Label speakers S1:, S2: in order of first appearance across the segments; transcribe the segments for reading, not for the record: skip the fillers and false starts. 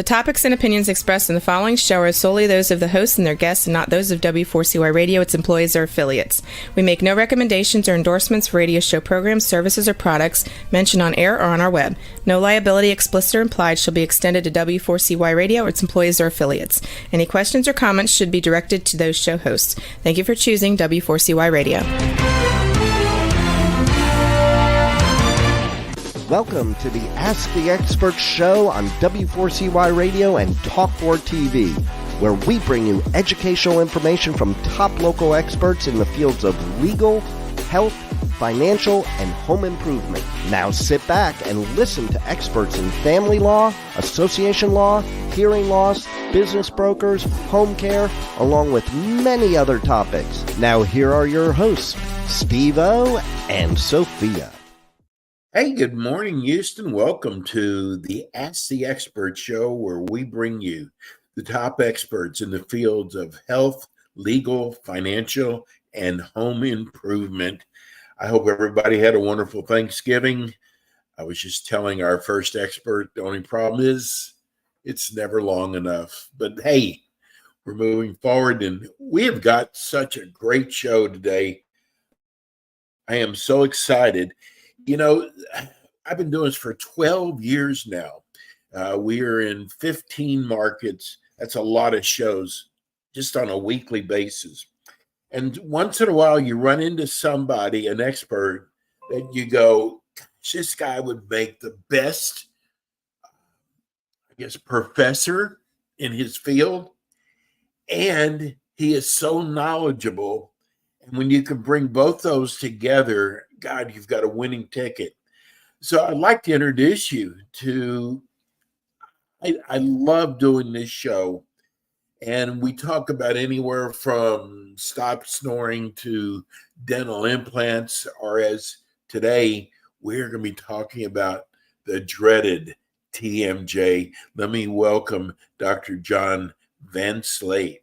S1: topics and opinions expressed in the following show are solely those of the hosts and their guests and not those of W4CY Radio, its employees, or affiliates. We make no recommendations or endorsements for radio show programs, services, or products mentioned on air or on our web. No liability, explicit or implied, shall be extended to W4CY Radio or its employees or affiliates. Any questions or comments should be directed to those show hosts. Thank you for choosing W4CY Radio.
S2: Welcome to the Ask the Expert show on W4CY Radio and Talk4 TV, where we bring you educational information from top local experts in the fields of legal, health, financial, and home improvement. Now sit back and listen to experts in family law, association law, hearing loss, business brokers, home care, along with many other topics. Now here are your hosts, Steve-O and Sophia.
S3: Hey, good morning, Houston. Welcome to the Ask the Expert show, where we bring you the top experts in the fields of health, legal, financial, and home improvement. I hope everybody had a wonderful Thanksgiving. I was just telling our first expert, the only problem is it's never long enough. But hey, we're moving forward, and we have got such a great show today. I am so excited. You know, I've been doing this for 12 years now. We are in 15 markets. That's a lot of shows just on a weekly basis. And once in a while, you run into somebody, an expert, that you go, this guy would make the best, professor in his field. And he is so knowledgeable. And when you can bring both those together, God, you've got a winning ticket. So I'd like to introduce you to, I love doing this show. And we talk about anywhere from stop snoring to dental implants, or as today, we're going to be talking about the dreaded TMJ. Let me welcome Dr. John Van Slate.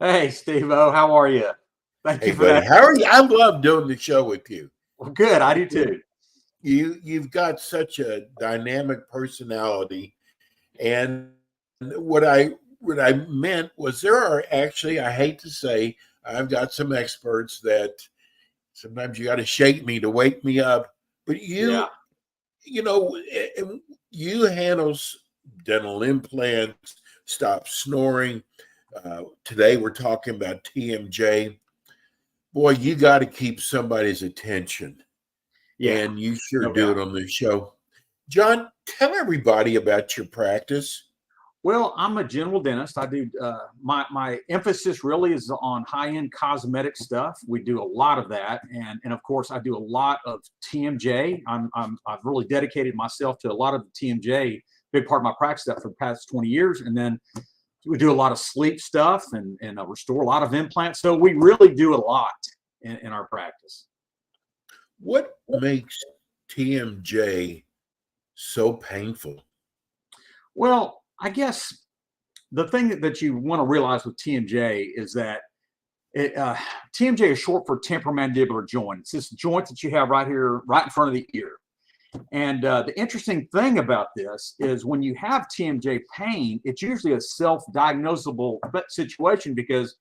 S4: Hey, Steve-O, how are you? Thank you for
S3: buddy.
S4: that.
S3: How are you? I love doing the show with you.
S4: Well, good. I do too.
S3: You've got such a dynamic personality. And what I meant was, there are actually, I hate to say, I've got some experts that sometimes you got to shake me to wake me up. But you handle dental implants, stop snoring. Today we're talking about TMJ. Boy, you got to keep somebody's attention. Yeah. And you sure do it on this show. John, tell everybody about your practice.
S4: Well, I'm a general dentist. I do my emphasis really is on high-end cosmetic stuff. We do a lot of that, and of course, I do a lot of TMJ. I've really dedicated myself to a lot of the TMJ. Big part of my practice that for the past 20 years, and then we do a lot of sleep stuff and restore a lot of implants. So we really do a lot in our practice.
S3: What makes TMJ so painful?
S4: Well, I guess the thing that you want to realize with TMJ is that TMJ is short for temporomandibular joint. It's this joint that you have right here, right in front of the ear. And the interesting thing about this is when you have TMJ pain, it's usually a self-diagnosable situation, because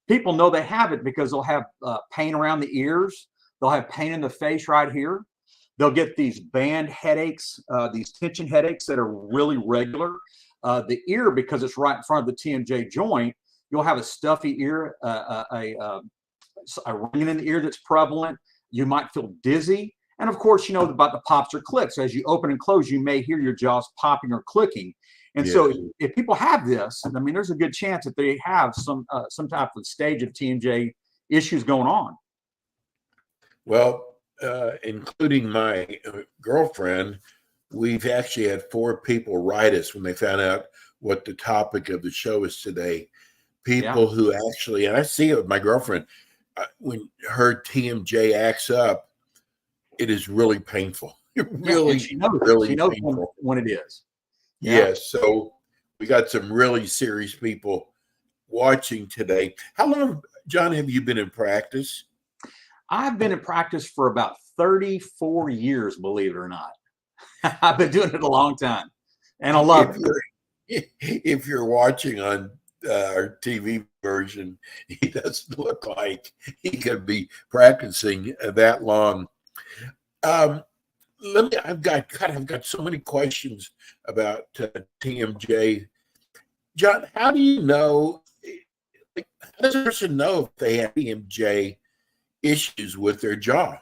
S4: people know they have it because they'll have pain around the ears. They'll have pain in the face right here. They'll get these band headaches, these tension headaches that are really regular. The ear, because it's right in front of the TMJ joint, you'll have a stuffy ear, a ringing in the ear that's prevalent. You might feel dizzy. And of course, you know about the pops or clicks. As you open and close, you may hear your jaws popping or clicking. And so if people have this, I mean, there's a good chance that they have some type of stage of TMJ issues going on.
S3: Well, including my girlfriend, we've actually had 4 people write us when they found out what the topic of the show is today. People who actually, and I see it with my girlfriend, when her TMJ acts up, it is really painful. It really,
S4: she knows
S3: painful
S4: when it is.
S3: Yes. So we got some really serious people watching today. How long, John, have you been in practice?
S4: I've been in practice for about 34 years, believe it or not. I've been doing it a long time, and I love it.
S3: if you're watching on our TV version, he doesn't look like he could be practicing that long. Um, I've got so many questions about TMJ. John, how do you know? Like, how does a person know if they have TMJ issues with their jaw?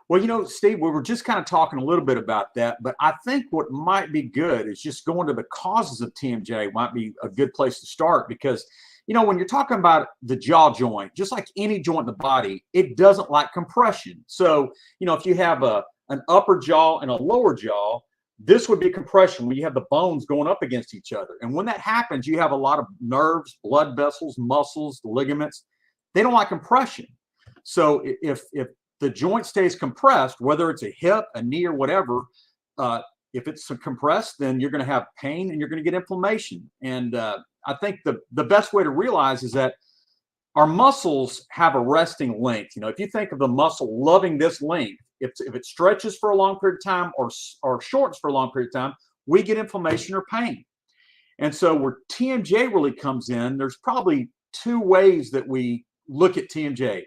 S4: Well, Steve, we were just kind of talking a little bit about that, but I think what might be good is just going to the causes of TMJ might be a good place to start because, when you're talking about the jaw joint, just like any joint in the body, it doesn't like compression. So, if you have an upper jaw and a lower jaw, this would be compression when you have the bones going up against each other. And when that happens, you have a lot of nerves, blood vessels, muscles, ligaments. They don't like compression. So if the joint stays compressed, whether it's a hip, a knee, or whatever, if it's compressed, then you're going to have pain and you're going to get inflammation. And I think the best way to realize is that our muscles have a resting length. If you think of the muscle loving this length, if it stretches for a long period of time or shortens for a long period of time, we get inflammation or pain. And so where TMJ really comes in, there's probably two ways that we look at TMJ.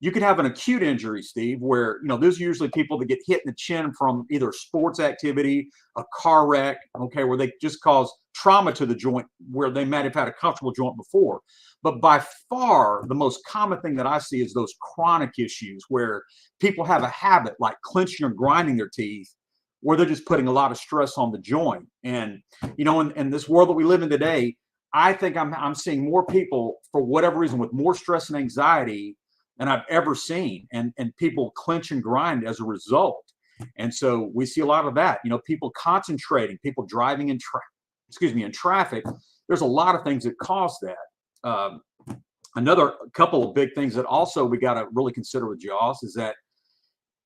S4: You could have an acute injury, Steve, where, those are usually people that get hit in the chin from either sports activity, a car wreck, okay, where they just cause trauma to the joint where they might have had a comfortable joint before. But by far, the most common thing that I see is those chronic issues where people have a habit like clenching or grinding their teeth, where they're just putting a lot of stress on the joint. And, in this world that we live in today, I think I'm seeing more people, for whatever reason, with more stress and anxiety than I've ever seen, and people clench and grind as a result. And so we see a lot of that, people concentrating, people driving in traffic. There's a lot of things that cause that. Another couple of big things that also we got to really consider with jaws is that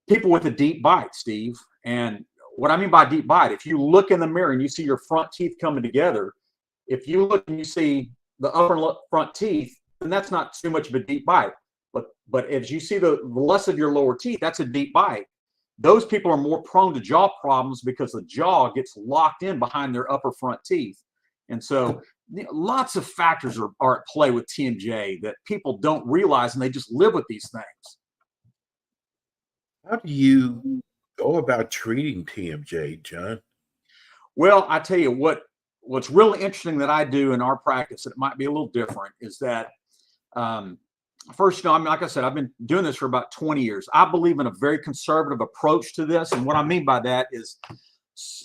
S4: people with a deep bite, Steve. And what I mean by deep bite, if you look in the mirror and you see your front teeth coming together, if you look and you see the upper front teeth, then that's not too much of a deep bite. But as you see the less of your lower teeth, that's a deep bite. Those people are more prone to jaw problems because the jaw gets locked in behind their upper front teeth. And so lots of factors are at play with TMJ that people don't realize, and they just live with these things.
S3: How do you go about treating TMJ, John?
S4: Well, I tell you what's really interesting that I do in our practice, it might be a little different, is that first, like I said, I've been doing this for about 20 years. I believe in a very conservative approach to this. And what I mean by that is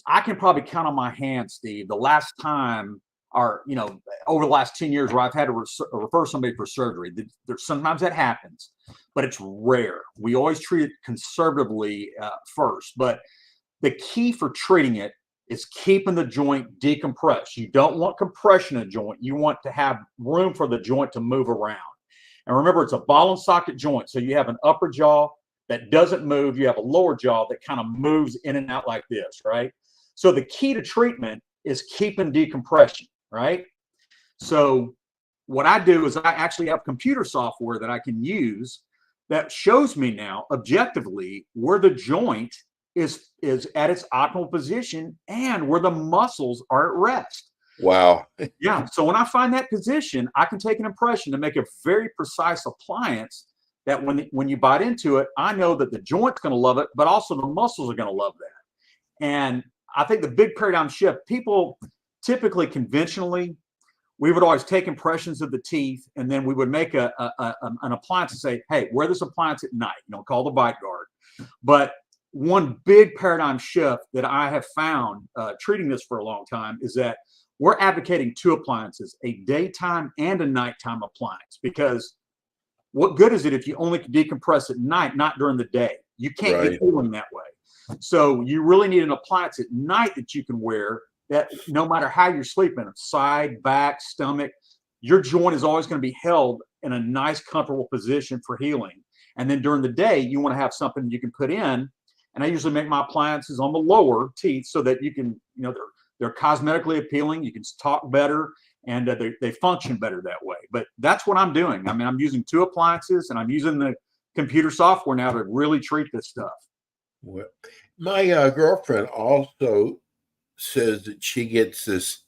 S4: I can probably count on my hand, Steve, the last time over the last 10 years where I've had to refer somebody for surgery. Sometimes that happens, but it's rare. We always treat it conservatively first. But the key for treating it is keeping the joint decompressed. You don't want compression in a joint. You want to have room for the joint to move around. And remember, it's a ball and socket joint. So you have an upper jaw that doesn't move. You have a lower jaw that kind of moves in and out like this, right? So the key to treatment is keeping decompression, right? So what I do is I actually have computer software that I can use that shows me now objectively where the joint is at its optimal position and where the muscles are at rest.
S3: Wow.
S4: Yeah. So when I find that position, I can take an impression to make a very precise appliance that when you bite into it, I know that the joint's going to love it, but also the muscles are going to love that. And I think the big paradigm shift, people typically conventionally, we would always take impressions of the teeth and then we would make an appliance and say, hey, wear this appliance at night, call the bite guard. But one big paradigm shift that I have found treating this for a long time is that we're advocating two appliances, a daytime and a nighttime appliance, because what good is it if you only can decompress at night, not during the day? You can't get healing that way. So you really need an appliance at night that you can wear that no matter how you're sleeping, side, back, stomach, your joint is always going to be held in a nice, comfortable position for healing. And then during the day, you want to have something you can put in. And I usually make my appliances on the lower teeth so that you can, they're cosmetically appealing. You can talk better, and they function better that way. But that's what I'm doing. I mean, I'm using two appliances, and I'm using the computer software now to really treat this stuff.
S3: Well, my girlfriend also says that she gets this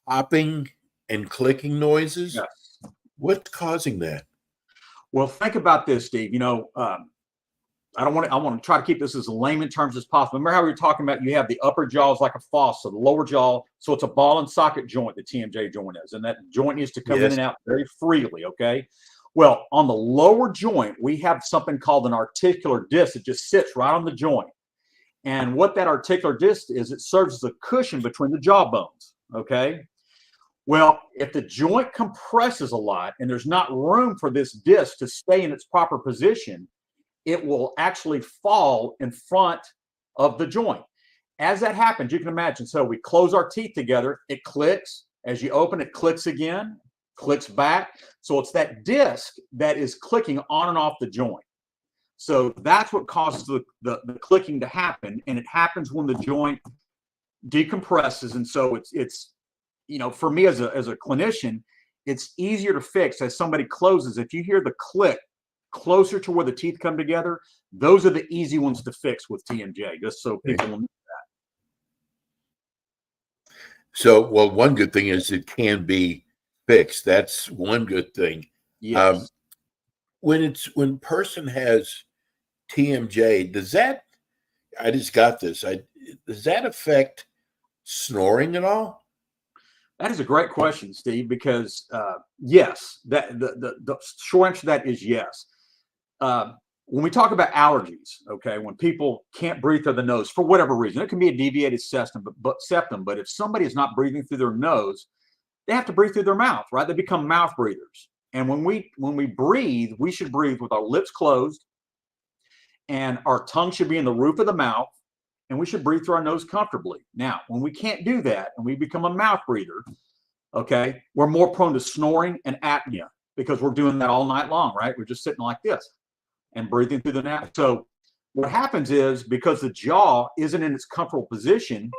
S3: popping and clicking noises.
S4: Yes.
S3: What's causing that?
S4: Well, think about this, Steve. I want to try to keep this as layman terms as possible. Remember how we were talking about you have the upper jaw is like a faucet, the lower jaw. So it's a ball and socket joint, the TMJ joint is. And that joint needs to come in and out very freely, okay? Well, on the lower joint, we have something called an articular disc that just sits right on the joint. And what that articular disc is, it serves as a cushion between the jaw bones, okay? Well, if the joint compresses a lot and there's not room for this disc to stay in its proper position, it will actually fall in front of the joint. As that happens, you can imagine, so we close our teeth together, it clicks. As you open, it clicks again, clicks back. So it's that disc that is clicking on and off the joint. So that's what causes the clicking to happen. And it happens when the joint decompresses. And so it's for me as a clinician, it's easier to fix as somebody closes. If you hear the click closer to where the teeth come together, those are the easy ones to fix with TMJ, just so people will know that.
S3: So, well, one good thing is it can be fixed. That's one good thing.
S4: Yes.
S3: When person has TMJ, does that affect snoring at all?
S4: That is a great question, Steve, because yes, that the short answer to that is yes. When we talk about allergies, okay, when people can't breathe through the nose for whatever reason, it can be a deviated septum, but if somebody is not breathing through their nose, they have to breathe through their mouth, right? They become mouth breathers. And when we breathe, we should breathe with our lips closed, and our tongue should be in the roof of the mouth, and we should breathe through our nose comfortably. Now, when we can't do that and we become a mouth breather, okay, we're more prone to snoring and apnea because we're doing that all night long, right? We're just sitting like this and breathing through the nose. So what happens is, because the jaw isn't in its comfortable position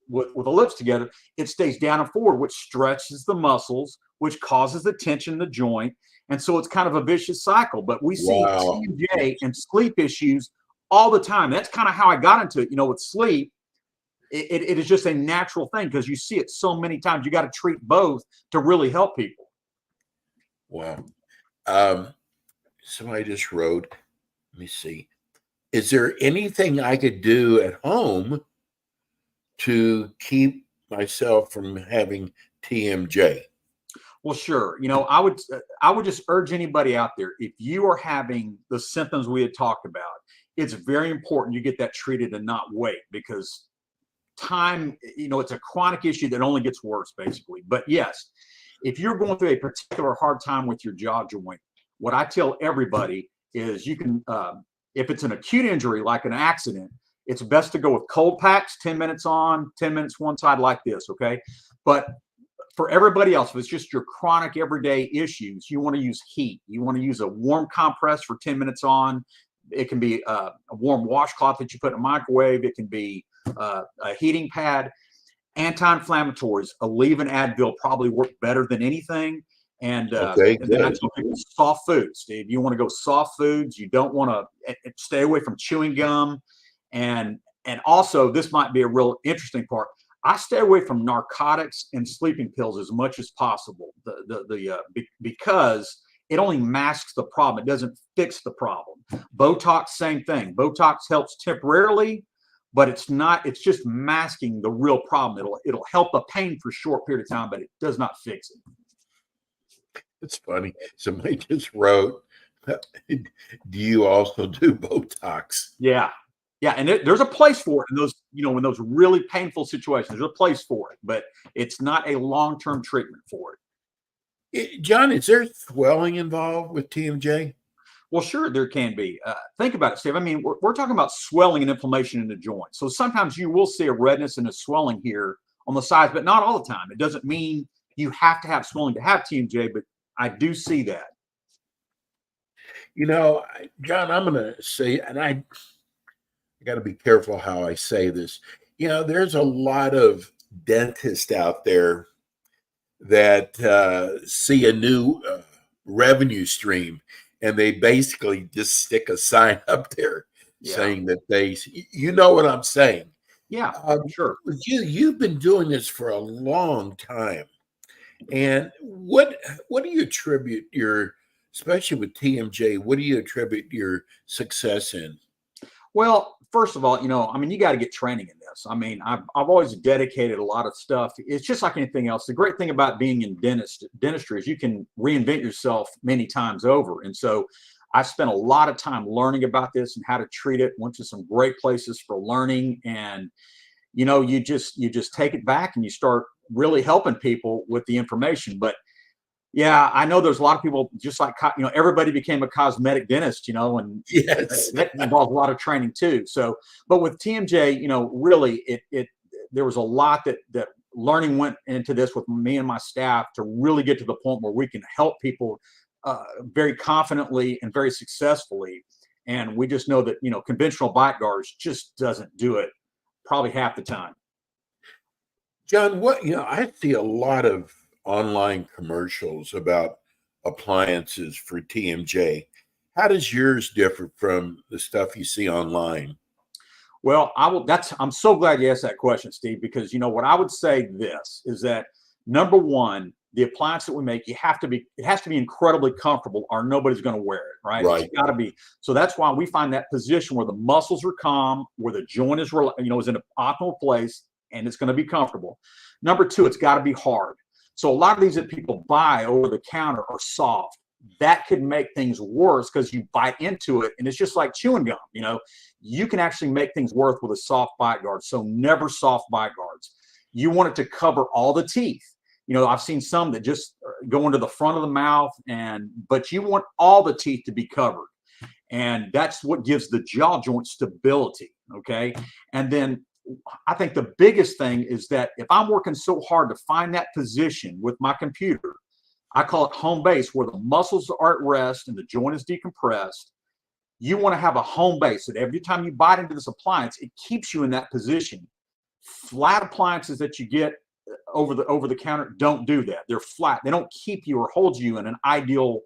S4: with the lips together, it stays down and forward, which stretches the muscles, which causes the tension in the joint. And so it's kind of a vicious cycle. But we see TMJ and sleep issues all the time. That's kind of how I got into it. With sleep, it is just a natural thing because you see it so many times. You got to treat both to really help people.
S3: Wow. Somebody just wrote, let me see. Is there anything I could do at home to keep myself from having TMJ?
S4: Well, sure. I would just urge anybody out there, if you are having the symptoms we had talked about, it's very important you get that treated and not wait, because time, it's a chronic issue that only gets worse, basically. But yes, if you're going through a particular hard time with your jaw joint, what I tell everybody is you can, if it's an acute injury like an accident, it's best to go with cold packs, 10 minutes on, 10 minutes one side like this, okay? But for everybody else, if it's just your chronic everyday issues, you want to use heat. You want to use a warm compress for 10 minutes on. It can be a warm washcloth that you put in a microwave. It can be a heating pad. Anti-inflammatories, Aleve and Advil probably work better than anything. And, and then I tell people soft foods, Steve. You want to go soft foods. You don't want to stay away from chewing gum. And also, this might be a real interesting part. I stay away from narcotics and sleeping pills as much as possible, because it only masks the problem. It doesn't fix the problem. Botox, same thing. Botox helps temporarily, but it's just masking the real problem. It'll help the pain for a short period of time, but it does not fix it.
S3: It's funny. Somebody just wrote, do you also do Botox?
S4: Yeah. Yeah, and there's a place for it in those, in those really painful situations. There's a place for it, but it's not a long-term treatment for it.
S3: John, is there swelling involved with TMJ?
S4: Well, sure, there can be. Think about it, Steve. I mean, we're talking about swelling and inflammation in the joint. So sometimes you will see a redness and a swelling here on the sides, but not all the time. It doesn't mean you have to have swelling to have TMJ, but I do see that.
S3: John, I'm going to say, and I got to be careful how I say this. There's a lot of dentists out there that see a new revenue stream, and they basically just stick a sign up there saying that you know what I'm saying.
S4: Yeah, sure.
S3: You've been doing this for a long time, and what do you attribute your, especially with TMJ, what do you attribute your success in?
S4: Well, first of all, I mean, you got to get training in this. I mean, I've always dedicated a lot of stuff. It's just like anything else. The great thing about being in dentistry is you can reinvent yourself many times over. And so I spent a lot of time learning about this and how to treat it. Went to some great places for learning, and you just take it back and you start really helping people with the information. But yeah, I know there's a lot of people just like, everybody became a cosmetic dentist, and
S3: Yes.
S4: that involves a lot of training too. So, but with TMJ, really there was a lot that learning went into this with me and my staff to really get to the point where we can help people very confidently and very successfully. And we just know that, conventional bite guards just doesn't do it probably half the time.
S3: John, I see a lot of online commercials about appliances for TMJ. How does yours differ from the stuff you see online?
S4: Well, I'm so glad you asked that question, Steve, because what I would say this is that number one, the appliance that we make, it has to be incredibly comfortable or nobody's going to wear it, right?
S3: Right.
S4: It's got to be. So that's why we find that position where the muscles are calm, where the joint is, is in an optimal place, and it's going to be comfortable. Number two, it's got to be hard. So a lot of these that people buy over the counter are soft. That could make things worse because you bite into it and it's just like chewing gum. You can actually make things worse with a soft bite guard. So never soft bite guards. You want it to cover all the teeth. I've seen some that just go into the front of the mouth, but you want all the teeth to be covered. And that's what gives the jaw joint stability. Okay. And then I think the biggest thing is that if I'm working so hard to find that position with my computer, I call it home base, where the muscles are at rest and the joint is decompressed. You want to have a home base that every time you bite into this appliance, it keeps you in that position. Flat appliances that you get over the counter don't do that. They're flat. They don't keep you or hold you in an ideal,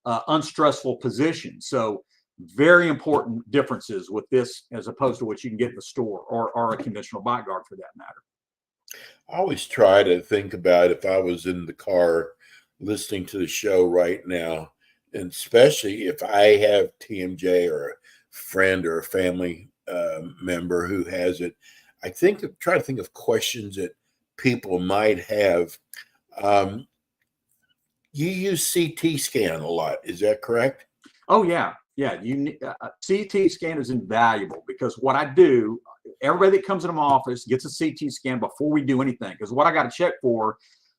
S4: unstressful position. So very important differences with this as opposed to what you can get in the store or a conventional bite guard for that matter.
S3: I always try to think about if I was in the car listening to the show right now, and especially if I have TMJ or a friend or a family member who has it, try to think of questions that people might have. You use CT scan a lot, is that correct?
S4: Oh yeah. Yeah, CT scan is invaluable because what I do, everybody that comes into my office gets a CT scan before we do anything. Because what I got to check for,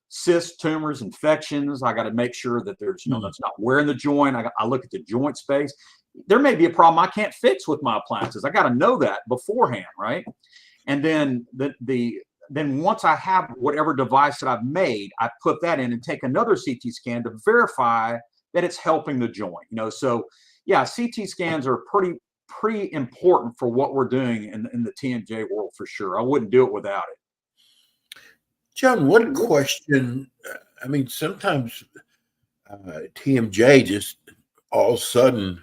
S4: cysts, tumors, infections. I got to make sure that there's, that's not wearing the joint. I look at the joint space. There may be a problem I can't fix with my appliances. I got to know that beforehand, right? And then then once I have whatever device that I've made, I put that in and take another CT scan to verify that it's helping the joint. So. Yeah, CT scans are pretty important for what we're doing in the TMJ world for sure. I wouldn't do it without it.
S3: John, one question. I mean, sometimes TMJ just all of a sudden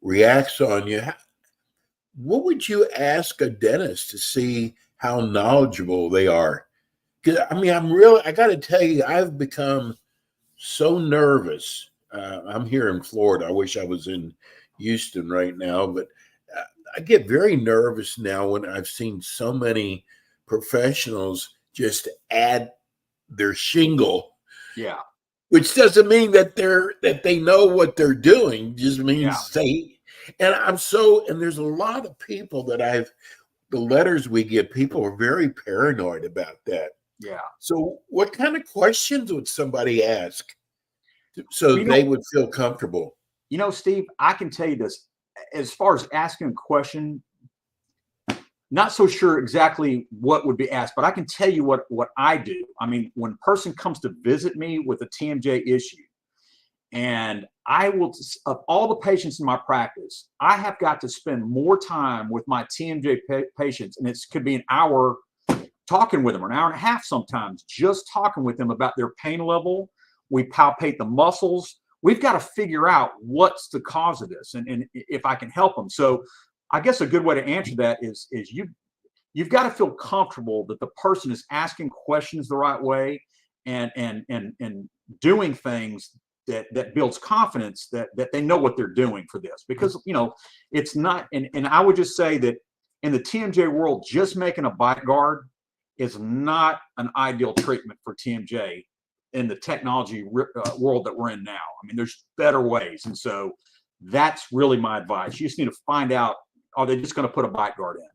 S3: reacts on you. What would you ask a dentist to see how knowledgeable they are? Because I mean, I got to tell you, I've become so nervous. I'm here in Florida. I wish I was in Houston right now, but I get very nervous now when I've seen so many professionals just add their shingle.
S4: Yeah.
S3: Which doesn't mean that they know what they're doing. Just means and there's a lot of people that the letters we get, people are very paranoid about that.
S4: Yeah.
S3: So what kind of questions would somebody ask so they would feel comfortable?
S4: Steve, I can tell you this, as far as asking a question, not so sure exactly what would be asked, but I can tell you what I do. I mean, when a person comes to visit me with a TMJ issue, and I will, of all the patients in my practice, I have got to spend more time with my TMJ patients, and it could be an hour talking with them, or an hour and a half sometimes, just talking with them about their pain level. We palpate the muscles. We've got to figure out what's the cause of this and if I can help them. So I guess a good way to answer that is you you've got to feel comfortable that the person is asking questions the right way and doing things that builds confidence that they know what they're doing for this. Because, it's not, and I would just say that in the TMJ world, just making a bite guard is not an ideal treatment for TMJ in the technology world that we're in now. I mean, there's better ways. And so that's really my advice. You just need to find out, are they just going to put a bite guard in?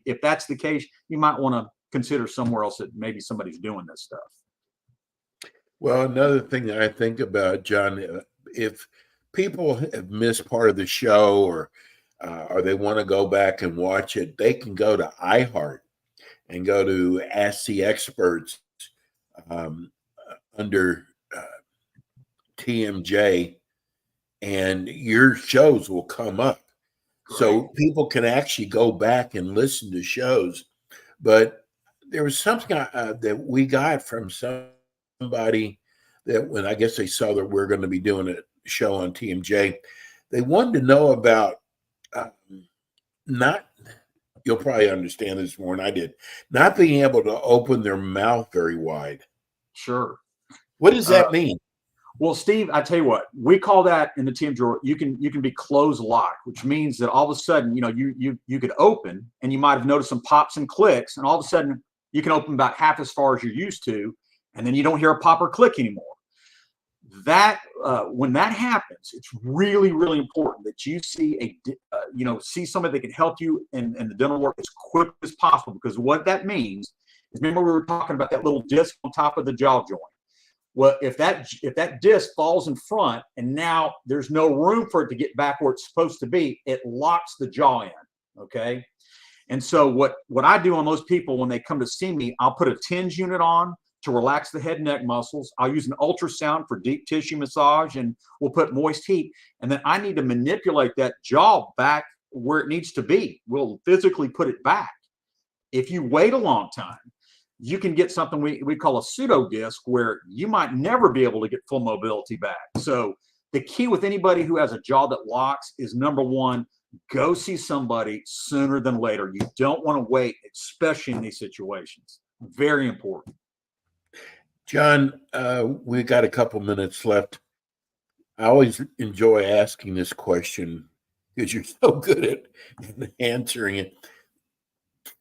S4: If that's the case, you might want to consider somewhere else that maybe somebody's doing this stuff.
S3: Well, another thing that I think about, John, if people have missed part of the show or they want to go back and watch it, they can go to iHeart and go to Ask the Experts under TMJ, and your shows will come up. Great. So people can actually go back and listen to shows. But there was something that we got from somebody that when I guess they saw that we're going to be doing a show on TMJ, they wanted to know about not, you'll probably understand this more than I did, not being able to open their mouth very wide.
S4: Sure.
S3: What does that mean?
S4: Well, Steve, I tell you what, we call that in the TMJ, you can be closed locked, which means that all of a sudden, you could open and you might have noticed some pops and clicks, and all of a sudden you can open about half as far as you're used to, and then you don't hear a pop or click anymore. That when that happens, it's really, really important that you see see somebody that can help you in the dental work as quick as possible, because what that means is, remember we were talking about that little disc on top of the jaw joint. Well, if that disc falls in front and now there's no room for it to get back where it's supposed to be, it locks the jaw in. Okay. And so what I do on those people when they come to see me, I'll put a TENS unit on to relax the head and neck muscles. I'll use an ultrasound for deep tissue massage, and we'll put moist heat. And then I need to manipulate that jaw back where it needs to be. We'll physically put it back. If you wait a long time, you can get something we call a pseudo disc, where you might never be able to get full mobility back. So the key with anybody who has a jaw that locks is, number one, go see somebody sooner than later. You don't want to wait, especially in these situations. Very important.
S3: John, we got a couple minutes left. I always enjoy asking this question because you're so good at answering it.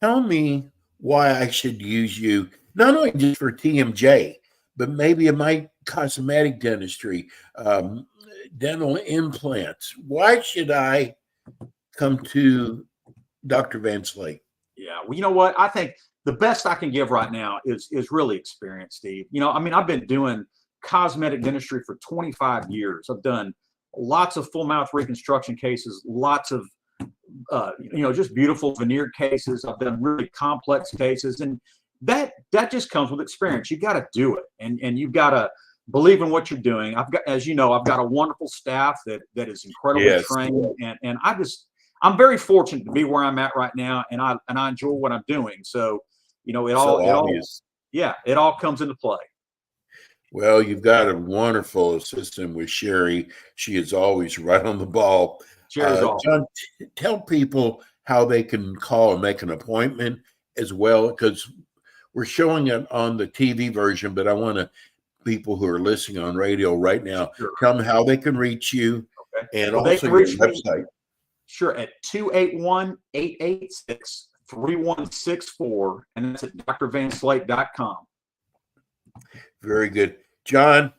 S3: Tell me why I should use you, not only just for TMJ, but maybe in my cosmetic dentistry, dental implants. Why should I come to Dr. Van Slate?
S4: Yeah, well, you know what? I think the best I can give right now is really experience, Steve. I've been doing cosmetic dentistry for 25 years. I've done lots of full mouth reconstruction cases, lots of just beautiful veneer cases. I've done really complex cases, and that just comes with experience. You got to do it, and you've got to believe in what you're doing. I've got a wonderful staff that is incredibly trained, and I'm very fortunate to be where I'm at right now, and I enjoy what I'm doing. So, it all comes into play.
S3: Well, you've got a wonderful assistant with Sherry. She is always right on the ball. John, tell people how they can call and make an appointment as well, because we're showing it on the TV version, but I want people who are listening on radio right now, tell them how they can reach you, and also your website.
S4: Sure, at 281-886-3164, and that's at drvanslate.com.
S3: Very good. John,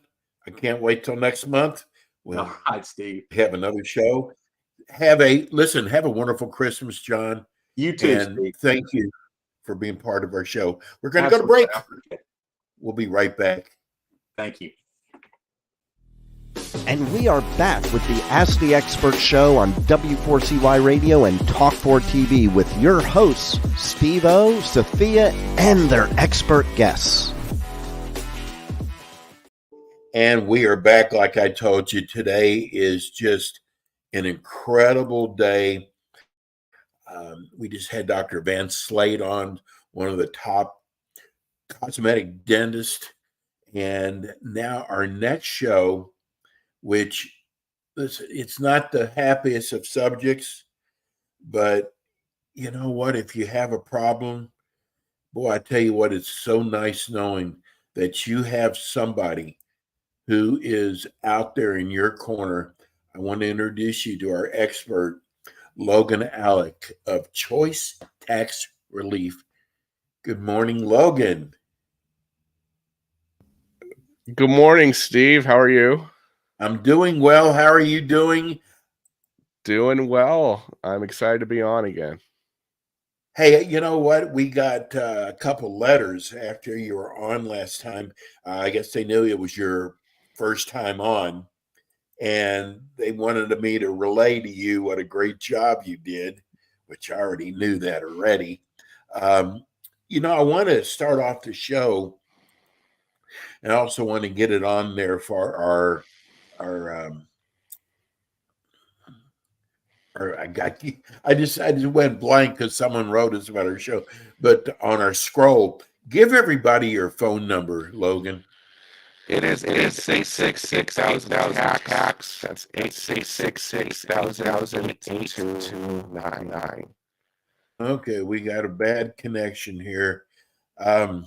S3: I can't wait till next month.
S4: All right, Steve.
S3: Have another show. Have a wonderful Christmas, John.
S4: You too,
S3: and
S4: Steve.
S3: Thank you for being part of our show. We're going to go to break. We'll be right back.
S4: Thank you.
S2: And we are back with the Ask the Expert show on W4CY Radio and Talk4 TV with your hosts, Steve-O, Sophia, and their expert guests.
S3: And we are back. Like I told you, today is just an incredible day. We just had Dr. Van Slate on, one of the top cosmetic dentists. And now our next show, which it's not the happiest of subjects, but you know what? If you have a problem, boy, I tell you what, it's so nice knowing that you have somebody who is out there in your corner. I want to introduce you to our expert, Logan Alec of Choice Tax Relief. Good morning, Logan.
S5: Good morning, Steve. How are you?
S3: I'm doing well. How are you doing?
S5: Doing well. I'm excited to be on again.
S3: Hey, you know what? We got a couple letters after you were on last time. I guess they knew it was your first time on, and they wanted me to relay to you what a great job you did, which I already knew that already. Um, I want to start off the show, and I also want to get it on there for our or I just went blank because someone wrote us about our show, but on our scroll, give everybody your phone number, Logan.
S5: It is 866-6000-TAX. That's 866-6000-8299.
S3: Okay, we got a bad connection here. Let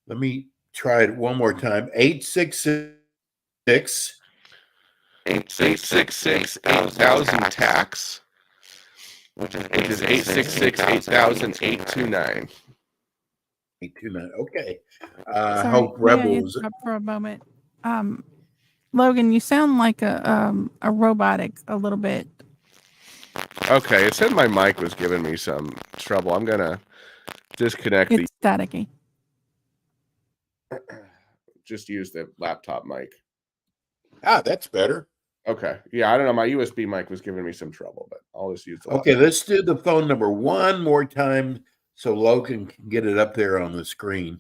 S3: me try it one more time.
S5: 866-8000-TAX, which is 866-8000-829.
S3: 829. Okay.
S6: Sorry,
S3: Hope
S6: may I
S3: Rebels.
S6: interrupt for a moment? Logan, you sound like a robotic a little bit.
S5: Okay, it said my mic was giving me some trouble. I'm gonna disconnect
S6: It's staticky.
S5: just use the laptop mic.
S3: That's better.
S5: Okay. Yeah, I don't know. My USB mic was giving me some trouble, but I'll just use the
S3: Okay,
S5: laptop.
S3: let's do the phone number one more time so Logan can get it up there on the screen.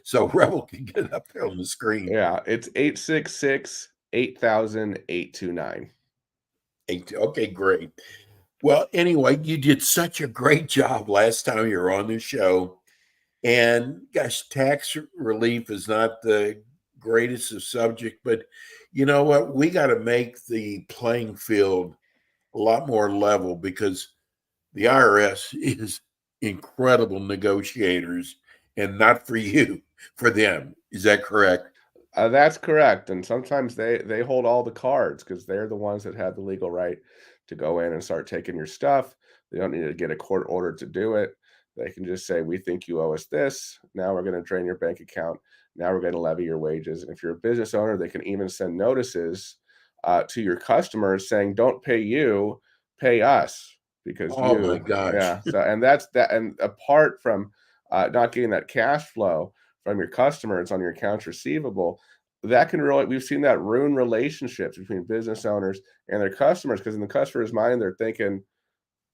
S3: So Rebel can get it up there on the screen.
S5: Yeah, it's 866-8000-829.
S3: Okay, great. Well, anyway, you did such a great job last time you were on the show. And gosh, tax relief is not the greatest of subject, but you know what? We got to make the playing field a lot more level because the IRS is incredible negotiators and not for you, for them. Is that correct?
S5: That's correct. And sometimes they hold all the cards because they're the ones that have the legal right to go in and start taking your stuff. They don't need to get a court order to do it. They can just say, we think you owe us this. Now we're going to drain your bank account. Now we're going to levy your wages. And if you're a business owner, they can even send notices to your customers saying, don't pay you, pay us. Because
S3: Oh my gosh.
S5: yeah. So, and that's that. And apart from not getting that cash flow from your customers on your accounts receivable, that can really, we've seen that ruin relationships between business owners and their customers, because in the customer's mind, they're thinking,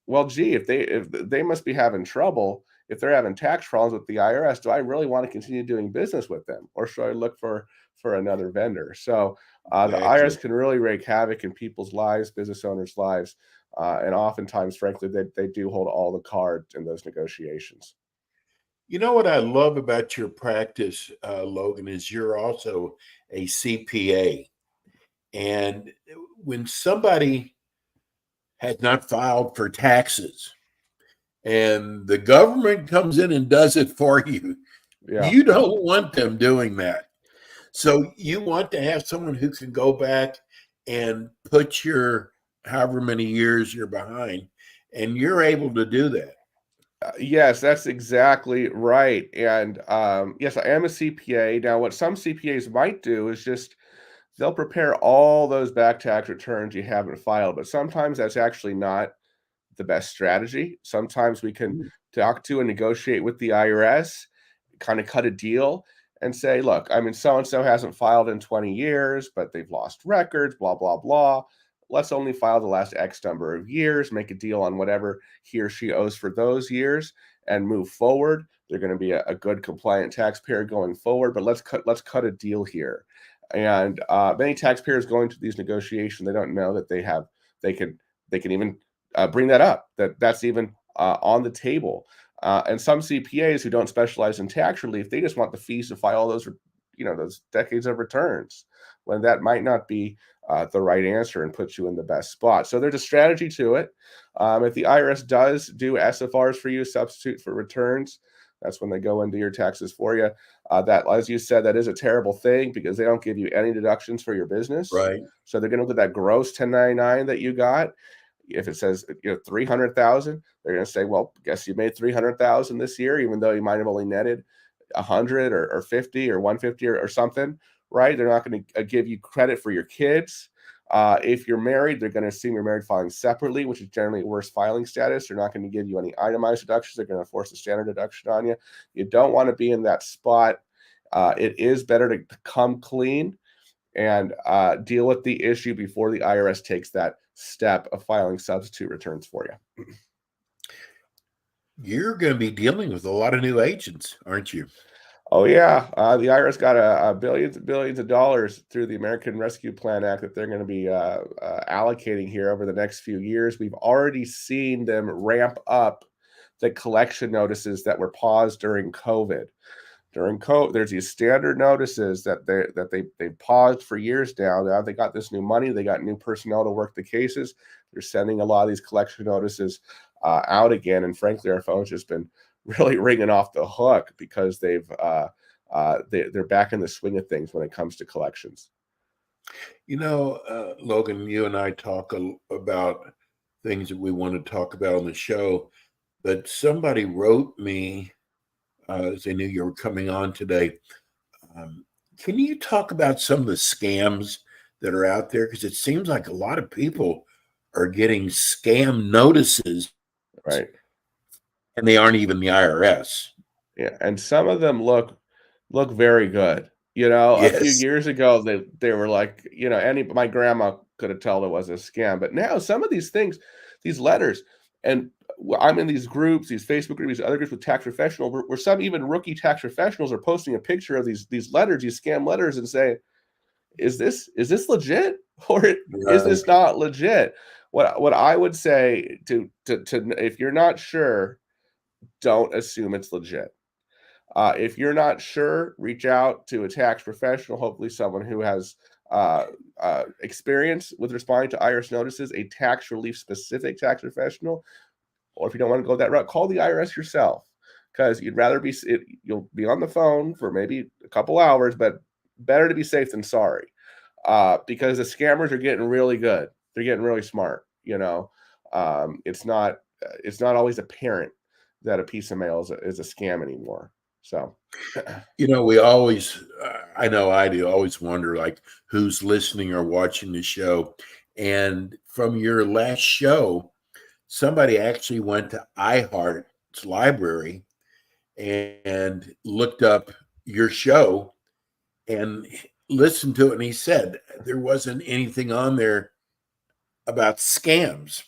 S5: well, gee, if they must be having trouble, if they're having tax problems with the IRS, do I really want to continue doing business with them, or should I look for another vendor? So the
S3: Exactly.
S5: IRS can really wreak havoc in people's lives, business owners' lives, and oftentimes, frankly, they do hold all the cards in those negotiations.
S3: You know what I love about your practice, Logan, is you're also a CPA. And when somebody has not filed for taxes and the government comes in and does it for you,
S5: Yeah.
S3: you don't want them doing that. So you want to have someone who can go back and put your however many years you're behind, and you're able to do that.
S5: Yes, that's exactly right. And yes, I am a CPA. Now, what some CPAs might do is just they'll prepare all those back tax returns you haven't filed, but sometimes that's actually not the best strategy. Sometimes we can talk to and negotiate with the IRS, kind of cut a deal and say, look, I mean, so and so hasn't filed in 20 years, but they've lost records, blah, blah, blah. Let's only file the last X number of years, make a deal on whatever he or she owes for those years and move forward. They're going to be a good compliant taxpayer going forward, but let's cut a deal here. And many taxpayers going to these negotiations, they don't know that they can even bring that up, that's even on the table. And some CPAs who don't specialize in tax relief, they just want the fees to file those, those decades of returns, when that might not be the right answer and puts you in the best spot. So there's a strategy to it. If the IRS does do SFRs for you, substitute for returns, that's when they go into your taxes for you. That, as you said, that is a terrible thing because they don't give you any deductions for your business.
S3: Right.
S5: So they're going to look at that gross 1099 that you got. If it says 300,000, they're going to say, well, guess you made 300,000 this year, even though you might have only netted 100 or 50 or 150 or something. Right? They're not going to give you credit for your kids. If you're married, they're going to assume you're married filing separately, which is generally worse filing status. They're not going to give you any itemized deductions. They're going to force a standard deduction on you. You don't want to be in that spot. It is better to come clean and deal with the issue before the IRS takes that step of filing substitute returns for you.
S3: You're going to be dealing with a lot of new agents, aren't you?
S5: Oh, yeah. The IRS got a billions and billions of dollars through the American Rescue Plan Act that they're going to be allocating here over the next few years. We've already seen them ramp up the collection notices that were paused during COVID. During COVID, there's these standard notices that they paused for years now. Now they got this new money. They got new personnel to work the cases. They're sending a lot of these collection notices out again. And frankly, our phone's just been really ringing off the hook because they're back in the swing of things when it comes to collections.
S3: Logan, you and I talk about things that we want to talk about on the show, but somebody wrote me as they knew you were coming on today. Can you talk about some of the scams that are out there? Because it seems like a lot of people are getting scam notices,
S5: right?
S3: And they aren't even the IRS.
S5: Yeah, and some of them look very good. A few years ago, they were like, my grandma could have told it was a scam. But now some of these things, these letters, and I'm in these groups, these Facebook groups, these other groups with tax professionals, where some even rookie tax professionals are posting a picture of these letters, these scam letters, and say, is this legit or is this not legit? What I would say to if you're not sure, don't assume it's legit. If you're not sure, reach out to a tax professional, hopefully someone who has experience with responding to IRS notices, a tax relief specific tax professional. Or if you don't want to go that route, call the IRS yourself, because you'd rather you'll be on the phone for maybe a couple hours, but better to be safe than sorry, because the scammers are getting really good. They're getting really smart. It's not always apparent that a piece of mail is a scam anymore. So,
S3: we always, I know I do, always wonder like who's listening or watching the show. And from your last show, somebody actually went to iHeart's library and looked up your show and listened to it. And he said there wasn't anything on there about scams.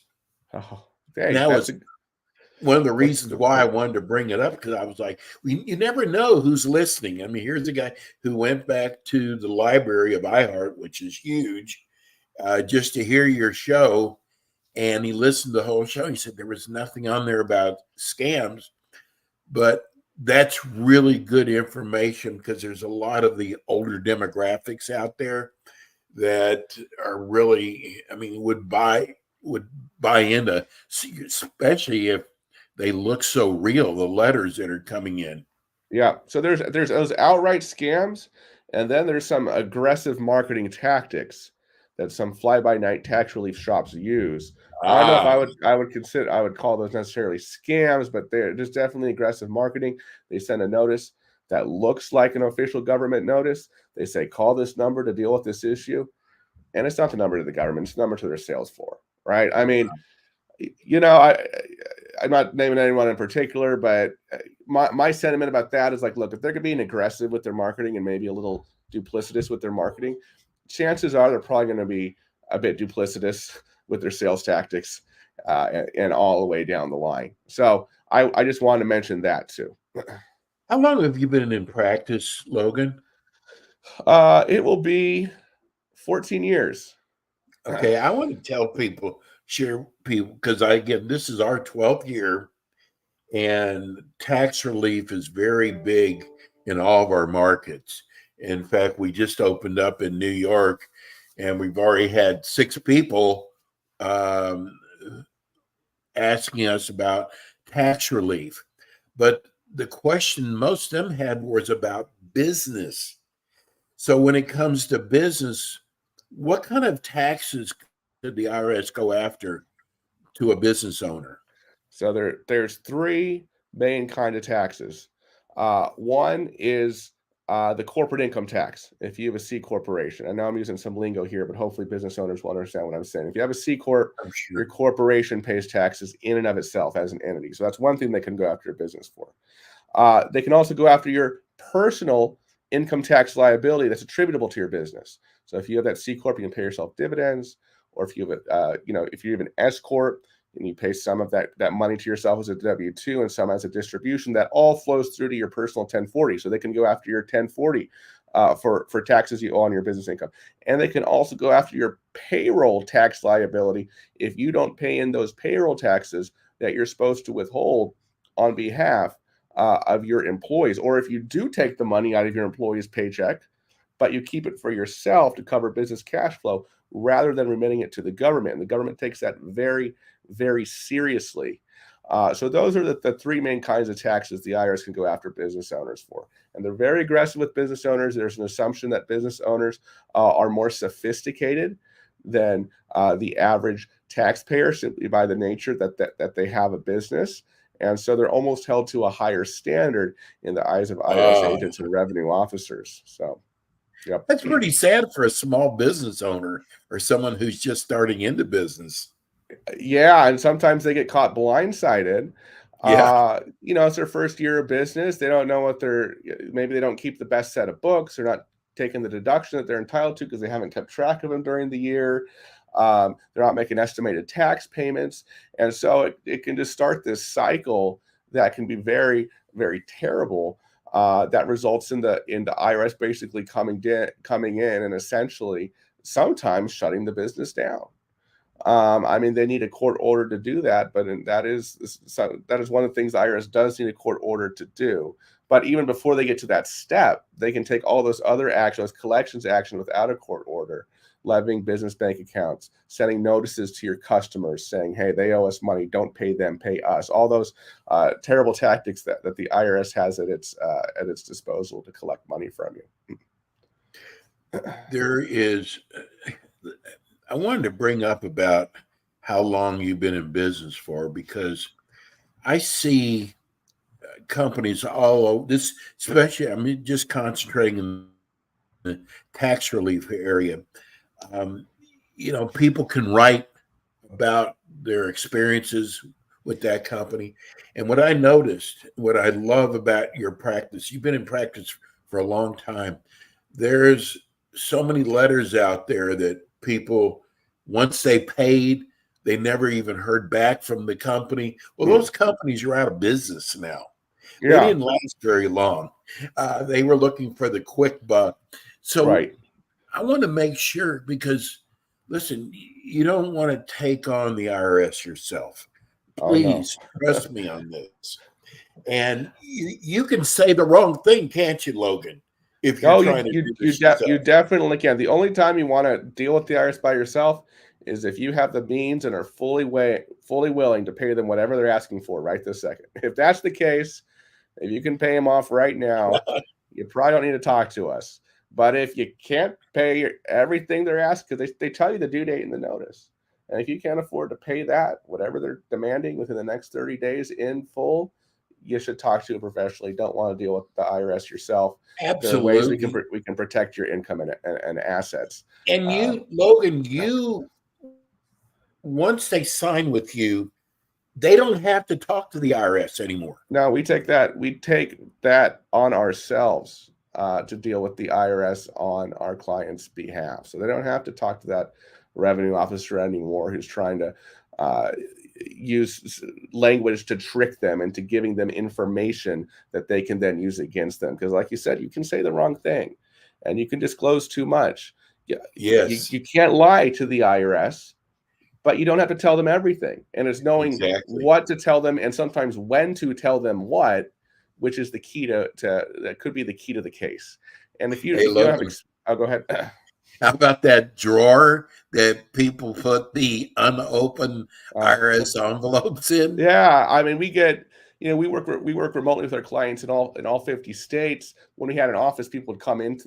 S5: Oh, dang,
S3: that was one of the reasons why I wanted to bring it up, because I was like, you never know who's listening. I mean, here's a guy who went back to the library of iHeart, which is huge, just to hear your show. And he listened to the whole show. He said there was nothing on there about scams, but that's really good information because there's a lot of the older demographics out there that are really, would buy into, especially if they look so real, the letters that are coming in.
S5: Yeah. So there's those outright scams, and then there's some aggressive marketing tactics that some fly-by-night tax relief shops use. I don't know if I would call those necessarily scams, but there's definitely aggressive marketing. They send a notice that looks like an official government notice. They say, call this number to deal with this issue. And it's not the number to the government, it's the number to their sales floor, right? I mean, I'm not naming anyone in particular, but my sentiment about that is like, look, if they're being aggressive with their marketing and maybe a little duplicitous with their marketing, chances are they're probably going to be a bit duplicitous with their sales tactics and all the way down the line. So I just wanted to mention that too.
S3: How long have you been in practice, Logan?
S5: It will be 14 years.
S3: Okay, I want to tell people, share people, because this is our 12th year, and tax relief is very big in all of our markets. In fact, we just opened up in New York, and we've already had 6 people asking us about tax relief. But the question most of them had was about business. So when it comes to business, what kind of taxes could the IRS go after to a business owner?
S5: So there's 3 main kind of taxes. One is the corporate income tax. If you have a C corporation, I know I'm using some lingo here, but hopefully business owners will understand what I'm saying. If you have a C corp,
S3: I'm
S5: your
S3: sure.
S5: corporation pays taxes in and of itself as an entity. So that's one thing they can go after your business for. They can also go after your personal income tax liability that's attributable to your business. So if you have that C corp, you can pay yourself dividends, or if you have if you have an S corp, and you pay some of that money to yourself as a W-2 and some as a distribution, that all flows through to your personal 1040. So they can go after your 1040 for taxes you owe on your business income. And they can also go after your payroll tax liability if you don't pay in those payroll taxes that you're supposed to withhold on behalf of your employees. Or if you do take the money out of your employee's paycheck, but you keep it for yourself to cover business cash flow rather than remitting it to the government. And the government takes that very, very seriously. So those are the 3 main kinds of taxes the IRS can go after business owners for. And they're very aggressive with business owners. There's an assumption that business owners are more sophisticated than the average taxpayer simply by the nature that they have a business. And so they're almost held to a higher standard in the eyes of IRS agents and revenue officers. So, yep.
S3: That's pretty sad for a small business owner or someone who's just starting into business.
S5: Yeah, and sometimes they get caught blindsided.
S3: Yeah.
S5: It's their first year of business. They don't know maybe they don't keep the best set of books. They're not taking the deduction that they're entitled to because they haven't kept track of them during the year. They're not making estimated tax payments. And so it can just start this cycle that can be very, very terrible. That results in the IRS basically coming in and essentially sometimes shutting the business down. They need a court order to do that, but that is one of the things the IRS does need a court order to do. But even before they get to that step, they can take all those other actions, collections action without a court order, levying business bank accounts, sending notices to your customers saying, hey, they owe us money, don't pay them, pay us. All those terrible tactics that the IRS has at its disposal to collect money from you.
S3: I wanted to bring up about how long you've been in business for, because I see companies all over this, especially, just concentrating in the tax relief area. People can write about their experiences with that company. And what I noticed, what I love about your practice, you've been in practice for a long time. There's so many letters out there that people, once they paid, they never even heard back from the company. Well, those companies are out of business now.
S5: Yeah.
S3: They didn't last very long. They were looking for the quick buck. So
S5: right.
S3: I want to make sure, because listen, you don't want to take on the IRS yourself. Please trust me on this. And you can say the wrong thing, can't you, Logan? If you're trying to do this yourself.
S5: You definitely can. The only time you want to deal with the IRS by yourself is if you have the means and are fully willing to pay them whatever they're asking for right this second. If that's the case, if you can pay them off right now, you probably don't need to talk to us. But if you can't pay everything they're asking, because they tell you the due date in the notice, and if you can't afford to pay that, whatever they're demanding within the next 30 days in full, you should talk to a professional. You don't want to deal with the IRS yourself.
S3: Absolutely.
S5: There are ways we can protect your income and assets.
S3: And Logan, once they sign with you, they don't have to talk to the IRS anymore.
S5: No, we take that on ourselves to deal with the IRS on our client's behalf. So they don't have to talk to that revenue officer anymore who's trying to use language to trick them into giving them information that they can then use against them. Because like you said, you can say the wrong thing and you can disclose too much.
S3: Yes.
S5: You can't lie to the IRS, but you don't have to tell them everything. And it's knowing what to tell them and sometimes when to tell them what, which is the key that could be the key to the case. And if you don't have, I'll go ahead.
S3: How about that drawer that people put the unopened
S5: Uh,
S3: IRS envelopes in?
S5: Yeah, I mean, we work remotely with our clients in all 50 states. When we had an office, people would come in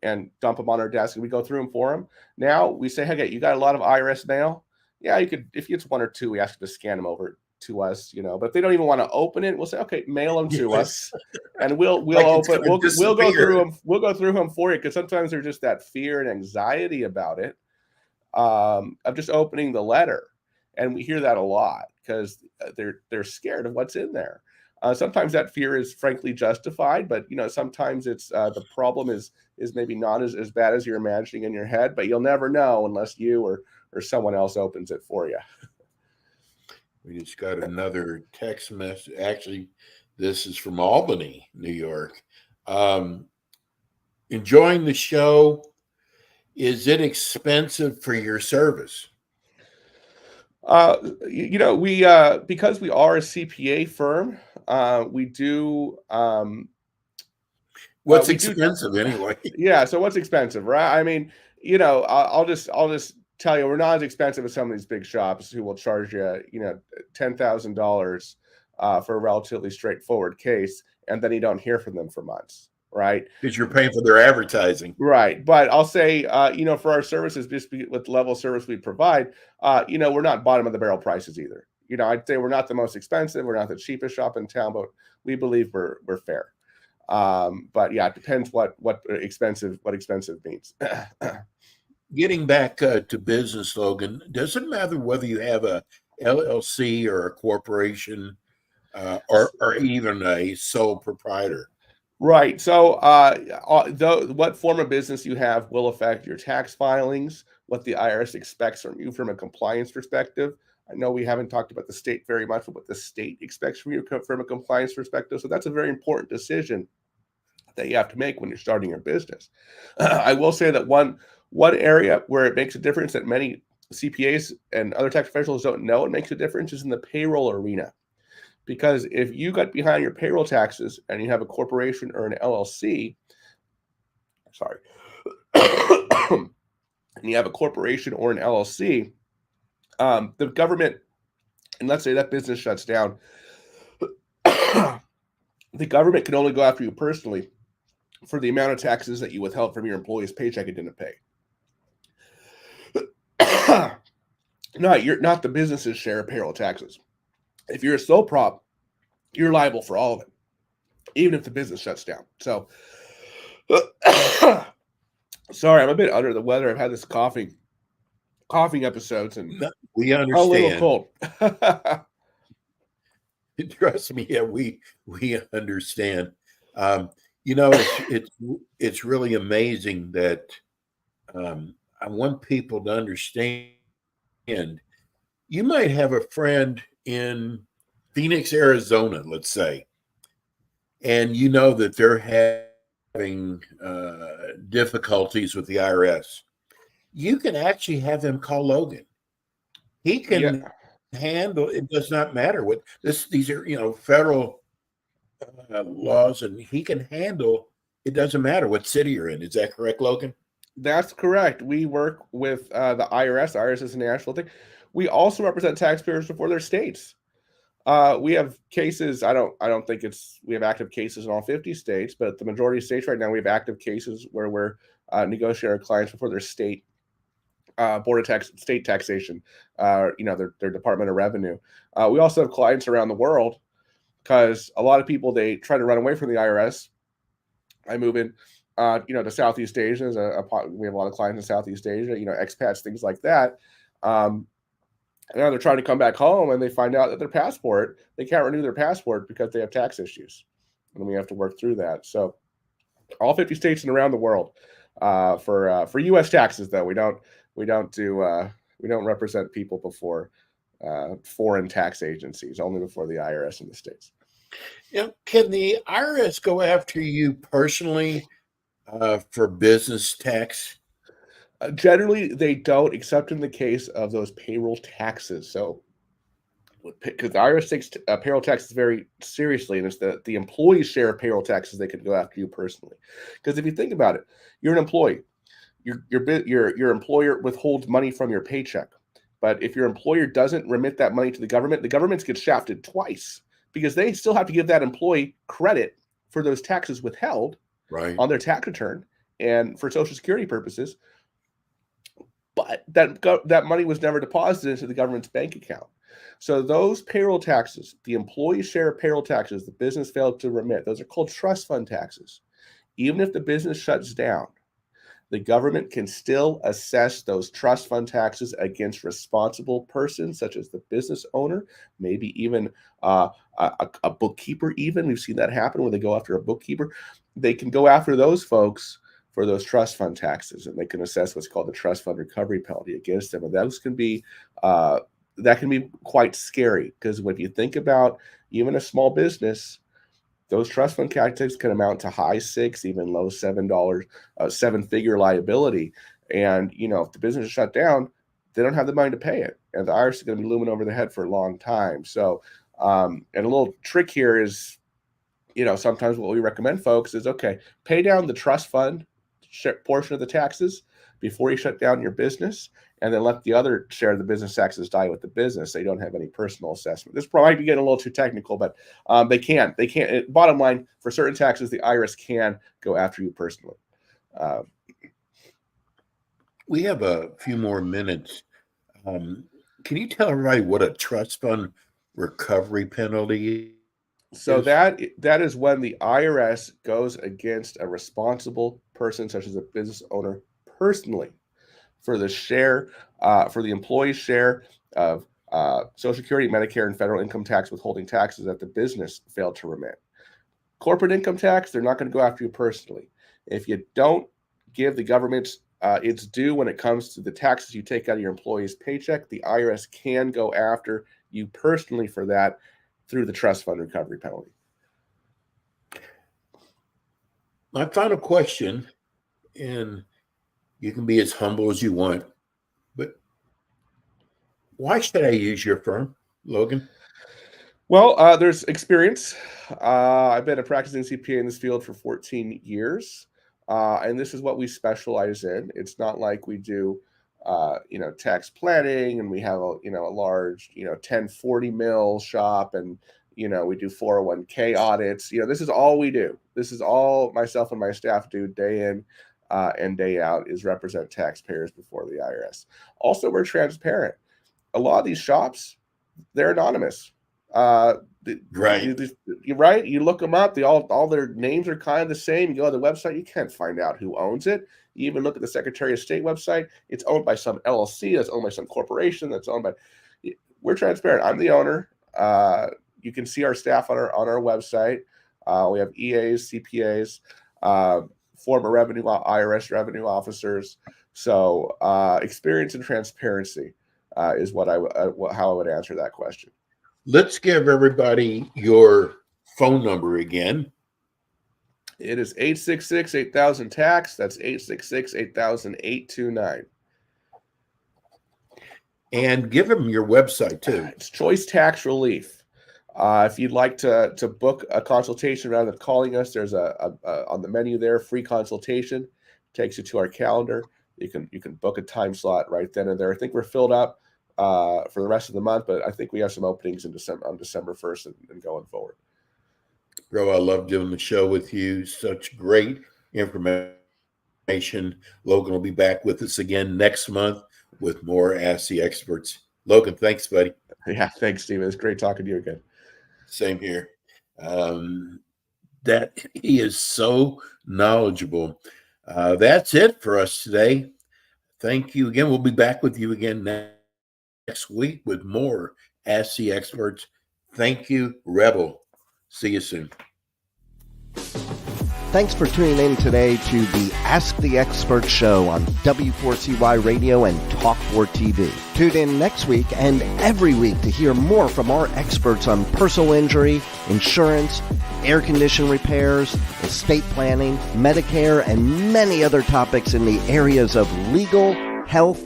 S5: and dump them on our desk, and we go through them for them. Now we say, hey, you got a lot of IRS mail? Yeah, you could. If it's one or two, we ask them to scan them over to us, But if they don't even want to open it, we'll say, okay, mail them to us,
S3: Yes.
S5: and we'll
S3: Like it's
S5: open.
S3: going to
S5: We'll go through
S3: disappear.
S5: them. We'll go through them for you, because sometimes there's just that fear and anxiety about it, of just opening the letter. And we hear that a lot because they're scared of what's in there. Sometimes that fear is frankly justified, but sometimes it's the problem is maybe not as bad as you're imagining in your head, but you'll never know unless you or someone else opens it for you.
S3: We just got another text message. Actually, this is from Albany, New York. Enjoying the show. Is it expensive for your service?
S5: We because we are a CPA firm, we do.
S3: What's
S5: We do.
S3: expensive anyway?
S5: Yeah. So what's expensive, right? I mean, I'll just tell you, we're not as expensive as some of these big shops who will charge you, $10,000 for a relatively straightforward case, and then you don't hear from them for months, right?
S3: Because you're paying for their advertising.
S5: Right. But I'll say, for our services, just with the level of service we provide, we're not bottom of the barrel prices either. I'd say we're not the most expensive. We're not the cheapest shop in town, but we believe we're fair. But yeah, it depends what expensive means.
S3: Getting back to business, Logan, does it matter whether you have a LLC or a corporation or even a sole proprietor?
S5: Right. So, what form of business you have will affect your tax filings, what the IRS expects from you from a compliance perspective. I know we haven't talked about the state very much, but what the state expects from you from a compliance perspective. So that's a very important decision that you have to make when you're starting your business. I will say that one area where it makes a difference that many CPAs and other tax professionals don't know it makes a difference is in the payroll arena. Because if you got behind your payroll taxes and you have a corporation or an LLC, and you have a corporation or an LLC, the government, and let's say that business shuts down, the government can only go after you personally for the amount of taxes that you withheld from your employee's paycheck and didn't pay. Not the business's share of payroll taxes. If you're a sole prop, you're liable for all of it, even if the business shuts down. So, sorry, I'm a bit under the weather. I've had this coughing episodes, and
S3: we understand.
S5: A little cold.
S3: Trust me, yeah, we understand. It's really amazing that I want people to understand. You might have a friend in Phoenix, Arizona, let's say, and you know that they're having difficulties with the IRS. You can actually have them call Logan. He can handle. It does not matter what this. These are federal laws, and he can handle. It doesn't matter what city you're in. Is that correct, Logan?
S5: That's correct. We work with the IRS. IRS is a national thing. We also represent taxpayers before their states. We have cases. I don't think we have active cases in all 50 states, but the majority of states right now, we have active cases where we're negotiating our clients before their state board of state taxation, their Department of Revenue. We also have clients around the world because a lot of people, they try to run away from the IRS. I move in, to Southeast Asia. We have a lot of clients in Southeast Asia, expats, things like that. Now they're trying to come back home and they find out that they can't renew their passport because they have tax issues. And we have to work through that. So all 50 states and around the world, for U.S. taxes, though, we don't represent people before foreign tax agencies, only before the IRS in the States.
S3: Can the IRS go after you personally for business tax?
S5: Generally, they don't, except in the case of those payroll taxes. So, because the IRS takes payroll taxes very seriously, and it's the employee's share of payroll taxes they can go after you personally. Because if you think about it, you're an employee. your employer withholds money from your paycheck. But if your employer doesn't remit that money to the government gets shafted twice, because they still have to give that employee credit for those taxes withheld on their tax return and for Social Security purposes. But that money was never deposited into the government's bank account. So those payroll taxes, the employee share of payroll taxes, the business failed to remit, those are called trust fund taxes. Even if the business shuts down, the government can still assess those trust fund taxes against responsible persons, such as the business owner, maybe even a bookkeeper even. We've seen that happen when they go after a bookkeeper. They can go after those folks for those trust fund taxes, and they can assess what's called the trust fund recovery penalty against them. And those can be quite scary, because if you think about even a small business, those trust fund taxes can amount to high $6, even low $7-figure liability. And if the business is shut down, they don't have the money to pay it, and the IRS is going to be looming over their head for a long time. So, and a little trick here is, sometimes what we recommend folks is, okay, pay down the trust fund portion of the taxes before you shut down your business, and then let the other share of the business taxes die with the business, so you don't have any personal assessment. This probably might be getting a little too technical, but they can't. Bottom line, for certain taxes, the IRS can go after you personally.
S3: We have a few more minutes. Can you tell everybody what a trust fund recovery penalty is?
S5: So that is when the IRS goes against a responsible person, such as a business owner, personally, for the share, for the employee's share of Social Security, Medicare, and federal income tax withholding taxes that the business failed to remit. Corporate income tax, they're not going to go after you personally. If you don't give the government its due when it comes to the taxes you take out of your employee's paycheck, the IRS can go after you personally for that through the trust fund recovery penalty.
S3: My final question, and you can be as humble as you want, but why should I use your firm, Logan?
S5: Well, there's experience. I've been a practicing CPA in this field for 14 years, and this is what we specialize in. It's not like we do, tax planning, and we have a large, 1040 mil shop, and we do 401k audits. This is all we do. This is all myself and my staff do day in and day out, is represent taxpayers before the IRS. Also, we're transparent. A lot of these shops, they're anonymous.
S3: Right.
S5: You're right. You look them up. All their names are kind of the same. You go to the website, you can't find out who owns it. You even look at the Secretary of State website. It's owned by some LLC. That's owned by some corporation. That's owned by. We're transparent. I'm the owner. You can see our staff on our website. We have EAs, CPAs, former IRS revenue officers. So experience and transparency is how I would answer that question.
S3: Let's give everybody your phone number again.
S5: It is 866-8000-TAX. That's 866-8000-829.
S3: And give them your website too.
S5: It's Choice Tax Relief. If you'd like to book a consultation rather than calling us, there's a on the menu there, free consultation. Takes you to our calendar. You can book a time slot right then and there. I think we're filled up for the rest of the month, but I think we have some openings on December 1st and going forward.
S3: Bro, I love doing the show with you. Such great information. Logan will be back with us again next month with more Ask the Experts. Logan, thanks, buddy.
S5: Yeah, thanks, Steven. It's great talking to you again.
S3: Same here. That he is so knowledgeable. That's it for us today. Thank you again. We'll be back with you again next week with more Ask the Experts. Thank you, Rebel. See you soon.
S2: Thanks for tuning in today to the Ask the Expert show on W4CY Radio and Talk4 TV. Tune in next week and every week to hear more from our experts on personal injury, insurance, air condition repairs, estate planning, Medicare, and many other topics in the areas of legal, health,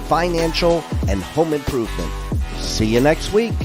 S2: financial, and home improvement. See you next week.